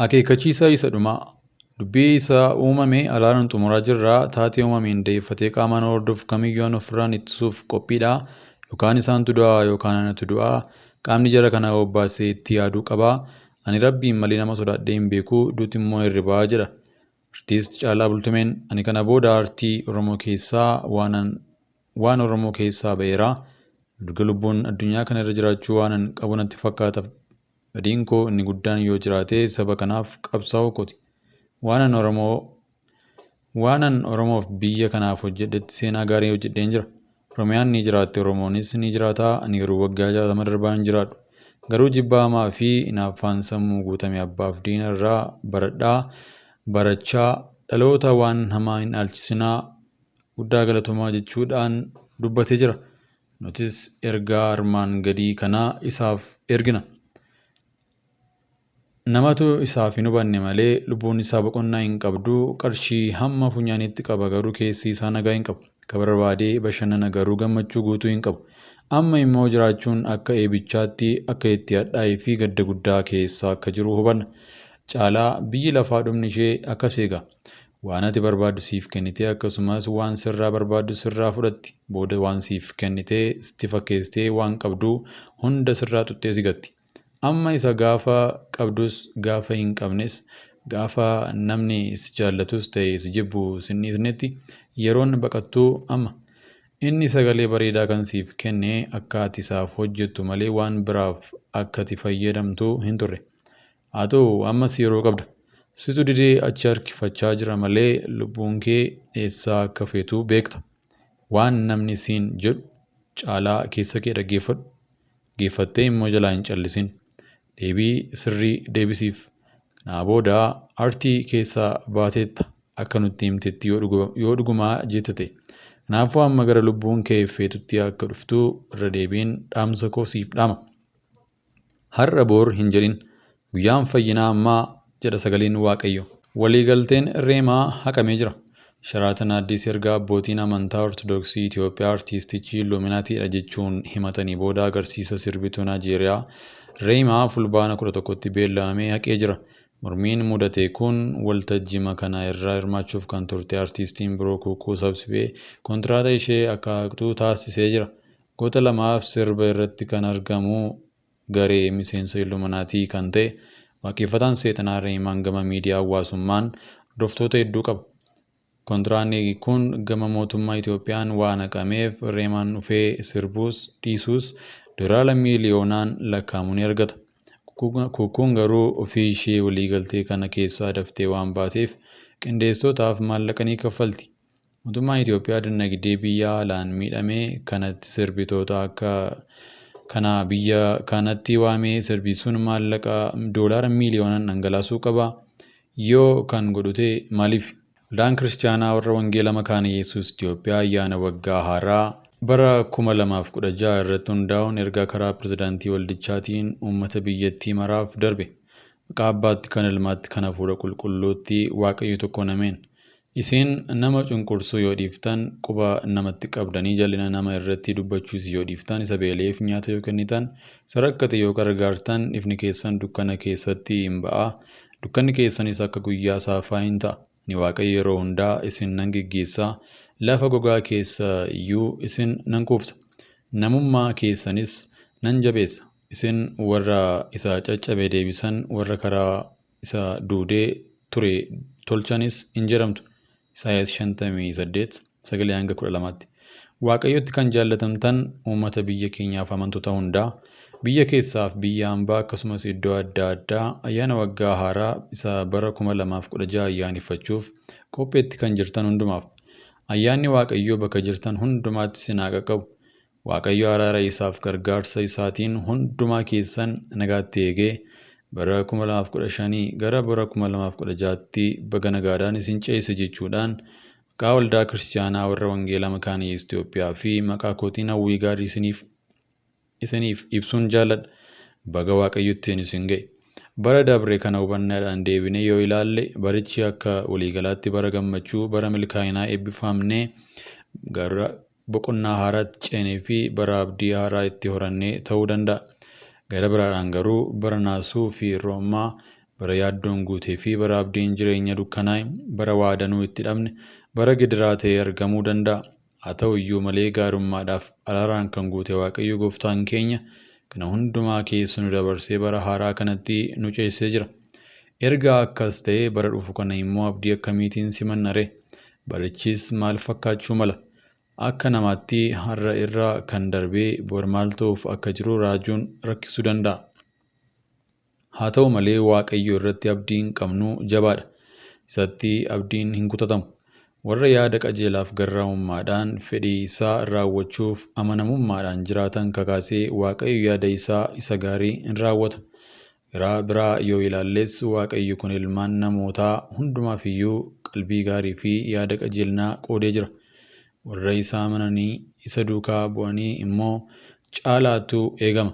Akeekkachiisa isa dhumaa. Dubbii isaa uumame alaalaan xumuraa jirraa taatee uumameen deeffatee qaamaan hordofu kamiyyuu ofirraan ittisuuf qophiidha. Yookaan isaantu du'aa yookaan anatu du'aa. Qaamni jara kana obbaasee itti yaaduu qaba. Ani rabbiin malee nama sodaadhee hin beeku duuti immoo hirribaa jedha. Artiist Caalaa Bultumeen ani kana booda aartii Oromoo keessaa waan Oromoo keessaa ba'eera. Durga lubbuun addunyaa kana irra jiraachuu waan qabu natti fakkaata. Fedhiin koo inni guddaan yoo jiraate saba kanaaf qabsaa'uu kooti. Waanan Oromoof biyya kanaaf hojjedhetti seenaa gaarii hojjedheen jira. Oromiyaan ni jiraatte Oromoonis ni jiraata ani garuu waggaa 60 darbaa hin jiraadhu. Garuu jibba hamaa fi hinaaffaan sammuu guutame abbaaf diina irraa barachaa dhaloota waan hamaa hin dhaalchisinaa guddaa galatoomaa jechuudhaan dubbatee jira. Nutis ergaa armaan gadii kanaa isaaf ergina. Namatu isaaf hin hubanne malee lubbuun isaa boqonnaa hin qabdu qarshii hamma funyaaniitti qaba garuu keessi isaa nagaa hin qabu. Akka barbaadee bashannana garuu gammachuu guutuu hin qabu. Amma immoo jiraachuun akka eebichaatti akka itti hadhaa'ee fi gadda guddaa keessa akka jiru hubanna. Caalaa biyyi lafaa dhumni ishee akkas eega. Waan ati barbaaddu siif kennitee akkasumas waan sirraa barbaaddu sirraa fudhatti. Booda waan siif kennitee sitti fakkeessitee waan qabdu hunda sirraa tuttee si gatti. Amma isa gaafa qabdus gaafa hin qabnes gaafa namni si jaallatus ta'e si jibbu sinniifnetti yeroon baqattuu amma. Inni sagalee bareedaa kan siif kenne akka ati isaaf hojjettu malee waan biraaf akka ati fayyadamtu hin turre. Haa ta'u ammas yeroo qabda. Situ didee achi harkifachaa jira malee lubbuun kee eessaa akka feetu beekta. Waan namni siin jedhu Caalaa keessa kee dhaggeeffadhu. Geeffattee immoo jalaa hin callisin. Deebii sirrii deebisiif. Kanaa booda aartii keessaa baateetta akka nutti himtetti yoo dhugumaa jette ta'e. Kanaafuu amma gara lubbuun kee feetutti akka dhuftu irra deebiin dhaamsa koo siif dhaama. Har'a boor hin jedhin guyyaan fayyinaa ammaa jedha sagaleen Waaqayyo. Waliigalteen Reemaa haqamee jira. Sharaatan Addis erga abbootiin amantaa Ortodoksii Itoophiyaa artiistichi Illuminaatiidha jechuun himatanii booda agarsiisa sirbituu Naajeeriyaa Reemaa fulbaana 11tti beellamee haqee jira. Mormiin mudate kun waltajjii kana irraa hirmaachuuf kan turte artiistiin biroo Kuukuu Sabsibee kontiraata ishee akka haqxu taasisee jira. Goota lamaaf sirba irratti kan argamu garee miseensa Illuminaatii kan ta'e waaqeffataan seexanaa Reemaan gama miidiyaa hawaasummaan hordoftoota hedduu qaba. Kontiraanni kun gama mootummaa Itoophiyaan waan haqameef Reemaan dhufee sirbuus dhiisuus doolaara miiliyoonaan lakkaa'amu ni argata. Kuukuun garuu ofii ishee waliigaltee kana keessaa daftee waan baateef qindeessitootaaf maallaqa ni kaffalti. Mootummaan Itoophiyaa dinagdee biyya haalaan miidhamee kanatti sirbitoota akka kana biyya kanatti waamee sirbisuun maallaqa doolaara miiliyoonaan dhangalaasuu qaba. Yoo kan godhute maaliif? Waldaan Kiristaanaa warra Wangeela Makaana Yesuus Itoophiyaa ayyaana waggaa haaraa bara 2016 irratti hundaa'uun ergaa karaa pirezidaantii waldichaatiin uummata biyyattii maraaf darbe. Maqaa Abbaatti kan Ilmaatti kan Hafuura Qulqulluutti Waaqayyo tokko nameen. Isin nama cunqursuu yoo dhiiftan quba namatti qabdanii jal'ina nama irratti dubbachuus yoo dhiiftan isa beeleef nyaata yoo kennitan isa rakkate yoo gargaartan ifni keessan dukkana keessatti hin ba'a. Dukkanni keessanis akka guyyaa saafaa hin ta'a. Ni Waaqayyo yeroo hundaa isin nan geggeessaa. Lafa gogaa keessa iyyuu isin nan quufsa. Namummaa keessanis nan jabeessa. Isin warra isa caccabe deebisan warra karaa isa duudee ture tolchanis hin jedhamtu. Isaayaas 58:9-12. Waaqayyotti kan jaallatamtan uummata biyya keenyaaf amantoota hundaa biyya keessaaf biyya hambaa akkasumas iddoo adda addaa ayyaana waggaa haaraa isa bara 2016 ayyaaneffachuuf qopheetti kan jirtan hundumaaf. Ayyaanni Waaqayyoo bakka jirtan hundumaatti isin haa qaqqabu. Waaqayyo araara isaaf gargaarsa isaatiin hundumaa keessan nagaatti eegee bara 2015 gara bara 2016tti baga nagaadhaan isin ceese jechuudhaan maqaa waldaa kiristaanaa warra Wangeela Makaana Yesuus Itoophiyaa fi maqaa kootiin hawwii gaarii isiniif ibsuun jaalladha. Baga Waaqayyottiin isin ga'e. Bara dabre kana hubannaadhaan deebinee yoo ilaalle barichi akka waliigalaatti bara gammachuu bara milkaa'inaa eebbifamnee gara boqonnaa haaraatti ceenee fi bara abdii haaraa itti horannee ta'uu danda'a. Gara biraadhaan garuu bara naasuu fi roommaa bara yaaddoon guutee fi bara abdiin jireenya dukkanaa'e, bara waadanuu itti dhabne, bara gidiraa ta'ee argamuu danda'a. Haa ta'u iyyuu malee gaarummaadhaaf araaraan kan guute Waaqayyo Gooftaan keenya kana hundumaa keessa nu dabarsee bara haaraa kanatti nu ceessee jira. Erga akkas ta'e bara dhufu kana immoo abdii akkamiitiin simanna ree? Barichis maal fakkaachuu mala? Akka namaatti har'a irraa kan darbee bor maal ta'uuf akka jiru raajuun rakkisuu danda'a. Haa ta'u malee Waaqayyo irratti abdiin qabnu jabaadha. Isatti abdiin hin kutatamu. Warra yaada qajeelaaf garraamummaadhaan fedhii isaa raawwachuuf amanamummaadhaan jiraatan kakaasee Waaqayyo yaada isaa isa gaarii in raawwata. Garaa biraa yoo ilaalles Waaqayyo kun ilmaan namootaa hundumaaf iyyuu qalbii gaarii fi yaada qajeelnaa qoodee jira. Warra isaa amananii isa duukaa bu'anii immoo caalaatu eegama.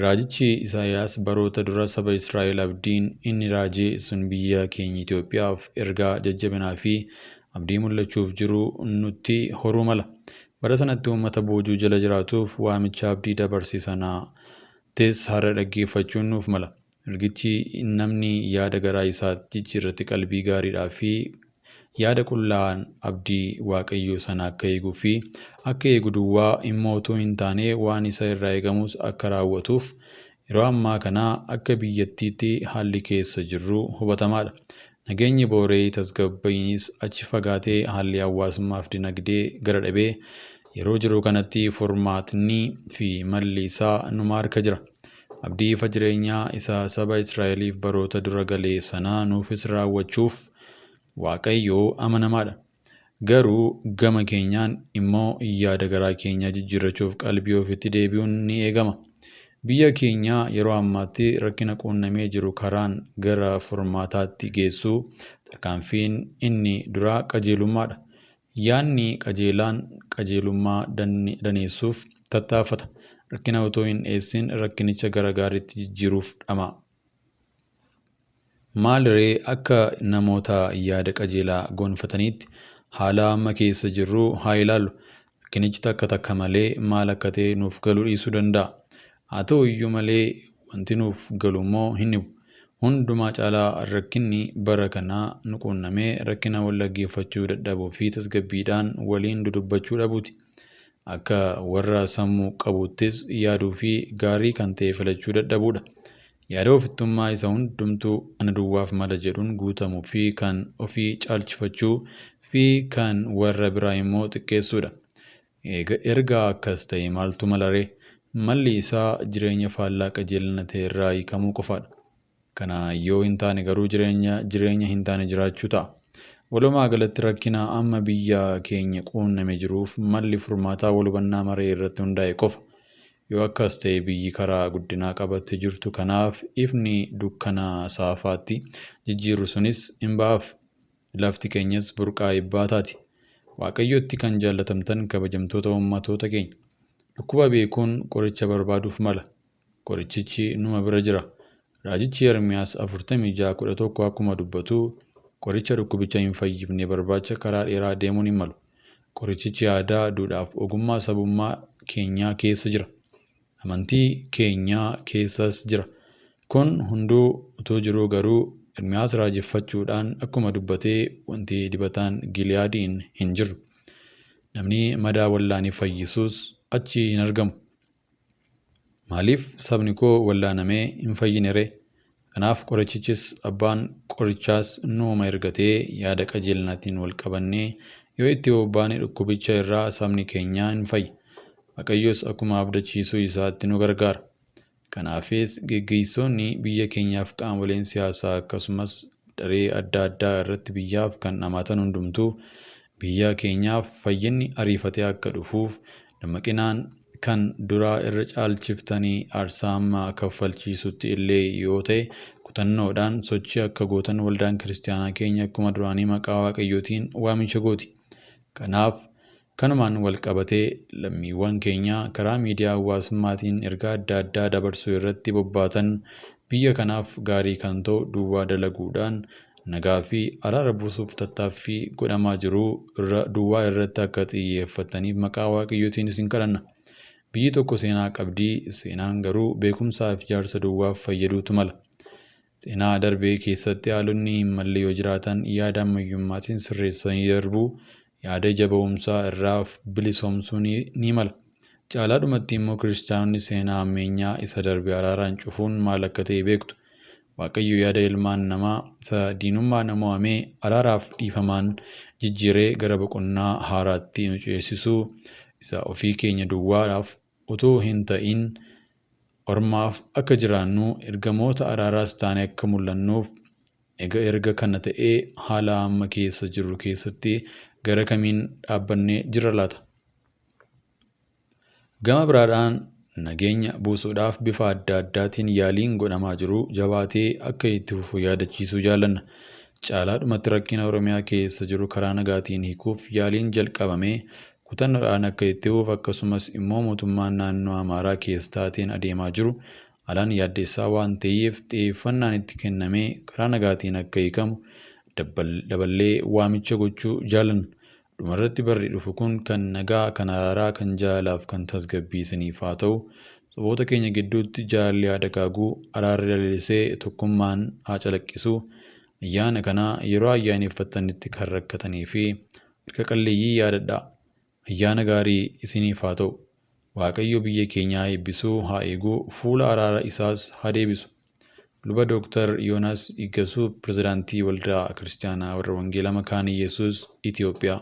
Raajichi Isaayyaas baroota dura saba Israa'el abdiin inni raajee sun biyya keenya Itoophiyaaf ergaa jajjabinaa fi abdii mul'achuuf jiru nutti horuu mala. Bara sanatti uummata boojuu jala jiraatuuf waamicha abdii dabarse sanaatis har'a dhaggeeffachuun nuuf mala. Ergichi namni yaada garaa isaatti jijjiirratti qalbii gaariidhaa fi yaada qullaa'aan abdii Waaqayyoo sana akka eeguu fi akka eegu duwwaa immoo utuu hin taane waan isa irraa eegamus akka raawwatuuf yeroo ammaa kana akka biyyattiitti haalli keessa jirru hubatamaadha. Nageenyi booree tasgabbiinis achi fagaatee haalli hawaasummaaf dinagdee gara dhabee yeroo jiru kanatti furmaatni fi malli isaa numa harka jira. Abdii ifa jireenyaa isa saba Israa'eliif baroota dura galee sanaa nuufis raawwachuuf Waaqayyoo amanamaadha. Garuu gama keenyaan immoo yaada garaa keenya jijjiirrachuuf qalbii ofitti deebi'uun ni eegama. Biyya keenya yeroo ammaatti rakkina quunnamee jiru karaan gara furmaataatti geessu tarkaanfiin inni duraa qajeelummaadha. Yaadni qajeelaan qajeelummaa daneessuuf tattaafata. Rakkina otoo hin dhiyeessin rakkinicha gara gaariitti jijjiiruuf dhama. Maal ree akka namoota yaada qajeelaa gonfataniitti haala amma keessa jirru haa ilaallu. Rakkinichi takka malee maal akka ta'e nuuf galuu dhiisuu danda'a. Haa ta'u iyyuu malee wanti nuuf galu immoo hin dhibu. Hundumaa caalaa rakkinni bara kanaa nu quunnamee rakkina wal dhaggeeffachuu dadhabuu fi tasgabbiidhaan waliin dudubbachuu dhabuuti. Akka warra sammuu qabuuttis yaaduu fi gaarii kan ta'e filachuu dadhabuudha. Yaada ofittummaa isa hundumtuu ana duwwaaf mala jedhuun guutamuu fi kan ofii caalchifachuu fi kan warra biraa immoo xiqqeessuudha. Erga akkas ta'e maaltu mala ree? Malli isaa jireenya faallaa qajeelina ta'e irraa hiikamuu qofaadha. Kana yoo hin taane garuu jireenya hin taane jiraachuu ta'a. Walumaa galatti rakkina amma biyya keenya quunname jiruuf malli furmaataa wal hubannaa maree irratti hundaa'e qofa. Yoo akkas ta'e biyyi karaa guddinaa qabattee jirtu kanaaf ifni dukkana saafaatti jijjiirru sunis hin ba'aaf. Lafti keenyas burqaa ibbaataati. Waaqayyotti kan jaallatamtan kabajamtoota uummatoota keenya. Dhukkuba beekuun qoricha barbaaduuf mala. Qorichichi numa bira jira. Raajichi Ermiyaas 46:11 akkuma dubbatu qoricha dhukkubicha hin fayyifne barbaacha karaa dheeraa deemuun hin malu. Qorichichi aadaa, duudhaaf ogummaa sabummaa keenyaa keessa jira. Amantii keenyaa keessas jira. Kun hunduu utuu jiruu garuu Ermiyaas raajeffachuudhaan akkuma dubbatee wanti dibataan Giliyaadiin hin jiru. Namni madaa wallaanii fayyisuus achi hin argamu. Maaliif sabni koo wallaanamee hin fayyine ree? Kanaaf qorichichis abbaan qorichaas nuuma ergatee yaada qajeelnaatiin wal qabannee yoo itti bobbaane dhukkubicha irraa sabni keenya hin fayya. Waaqayyos akkuma abdachiisuu isaatti nu gargaara. Kanaafis geggeessonni biyya keenyaaf qaamoleen siyaasaa akkasumas daree adda addaa irratti biyyaaf kan dhamatan hundumtuu biyya keenyaaf fayyinni ariifatee akka dhufuuf dammaqinaan kan duraa irra caalchiftanii aarsaa amma kaffalchiisutti illee yoo ta'e kutannoodhaan sochii akka gootan waldaan kiristaanaa keenya akkuma duraanii maqaa Waaqayyootiin waamicha gooti. Kanaaf kanumaan wal qabatee lammiiwwan keenya karaa miidiyaa hawaasummaatiin ergaa adda addaa dabarsuu irratti bobbaatan biyya kanaaf gaarii kan ta'u duwwaa dalaguudhaan nagaa fi araara buusuuf tattaaffii godhamaa jiru duwwaa irratti akka xiyyeeffataniif maqaa Waaqayyootiin isin kadhanna. Biyyi tokko seenaa qabdii, seenaan garuu beekumsaa fi ijaarsa duwwaaf fayyaduutu mala. Seenaa darbee keessatti haalonni hin malle yoo jiraatan yaada ammayyummaatiin sirreessanii darbuu yaada ija ba'umsaa irraa bilisoomsuu ni mala. Caalaadhumatti immoo kiristaanonni seenaa ammeenyaa isa darbe araaraan cufuun maal akka ta'e beektu. Waaqayyo yaada ilmaan namaa isa diinummaan mo'amee araaraaf dhiifamaan jijjiiree gara boqonnaa haaraatti nu ceesisuu isa ofii keenya duwwaadhaaf utuu hin ta'in ormaaf akka jiraannu ergamoota araaraas taane akka mul'annuuf erga kana ta'ee haala amma keessa jirru keessatti gara kamiin dhaabbannee jirra laata? Gama biraadhaan nageenya buusuudhaaf bifa adda addaatiin yaaliin godhamaa jiru jabaatee akka itti fufu yaadachiisuu jaallanna. Caalaadhumatti rakkina Oromiyaa keessa jiru karaa nagaatiin hiikuuf yaaliin jalqabamee kutannoodhaan akka itti fufu akkasumas immoo mootummaan naannoo Amaaraa keessa taateen adeemaa jiru alaan yaaddeessaa waan ta'eef xiyyeeffannaan itti kennamee karaa nagaatiin akka hiikamu daballee waamicha gochuu jaallanna. Dhumarratti barri dhufu kun kan nagaa, kan araaraa, kan jaalalaaf, kan tasgabbiisaniif haa ta'u. Saboota keenya gidduutti jaalalli haa dagaaguu, araarri lalisee tokkummaan haa calaqqisu. Ayyaana kana yeroo ayyaaneffatanitti kan rakkatanii fi harka qalleeyyii yaadadhaa. Ayyaana gaarii isiniif haa ta'u. Waaqayyo biyya keenyaa eebbisuu haa eeguu, fuula araara isaas haa deebisu. Luba Dooktar Yoonaas Iggasuu, Pirezidaantii Waldaa Kiristaanaa warra Wangeelaa Makaana Yesuus Itoophiyaa.